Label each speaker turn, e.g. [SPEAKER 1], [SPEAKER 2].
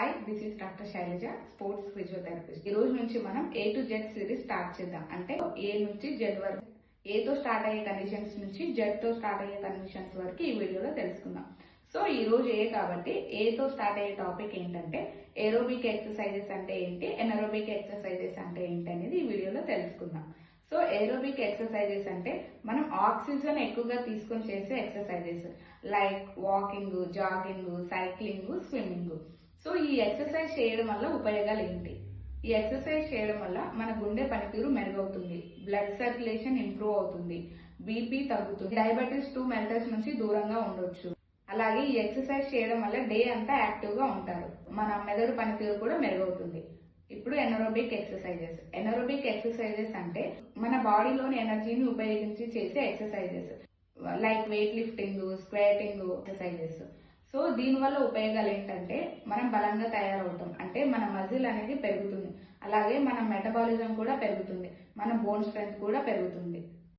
[SPEAKER 1] Hi, this is doctor Shailaja, sports physiotherapist. ఈ రోజు నుంచి మనం A to Z series start చేద్దాం. అంటే ఏ నుంచి జెడ్ వరకు, ఏతో స్టార్ట్ అయ్యే కండిషన్స్ నుంచి జెడ్ తో స్టార్ట్ అయ్యే కండిషన్స్ వరకు ఈ వీడియోలో తెలుసుకుందాం. సో ఈ రోజు ఏ కాబట్టి ఏతో స్టార్ట్ అయ్యే టాపిక్ ఏంటంటే ఏరోబిక్ ఎక్సర్సైజెస్ అంటే ఏంటి, ఎనరోబిక్ ఎక్సర్సైజెస్ అంటే ఏంటి అనేది ఈ వీడియోలో తెలుసుకుందాం. సో ఏరోబిక్ ఎక్సర్సైజెస్ అంటే మనం ఆక్సిజన్ ఎక్కువగా తీసుకొని చేసే exercises like walking, jogging, cycling, swimming. So ఈ ఎక్సర్సైజ్ చేయడం వల్ల ఉపయోగాలు ఏంటి? ఈ ఎక్సర్సైజ్ చేయడం వల్ల మన గుండె పనితీరు మెరుగవుతుంది, బ్లడ్ సర్క్యులేషన్ ఇంప్రూవ్ అవుతుంది, బీపీ తగ్గుతుంది, డయాబెటీస్ 2 మెల్టర్స్ నుంచి దూరంగా ఉండొచ్చు. అలాగే ఈ ఎక్సర్సైజ్ చేయడం వల్ల డే అంతా యాక్టివ్ గా ఉంటారు, మన మెదడు పనితీరు కూడా మెరుగవుతుంది. ఇప్పుడు ఎనరోబిక్ ఎక్సర్సైజెస్. ఎనరోబిక్ ఎక్సర్సైజెస్ అంటే మన బాడీలోని ఎనర్జీని ఉపయోగించి చేసే exercises like weight lifting, squatting exercises. So దీనివల్ల ఉపయోగాలు ఏంటంటే మనం బలంగా తయారవుతాం, అంటే మన మజిల్ అనేది పెరుగుతుంది, అలాగే మన మెటబాలిజం కూడా పెరుగుతుంది, మన బోన్ స్ట్రెంత్ కూడా పెరుగుతుంది.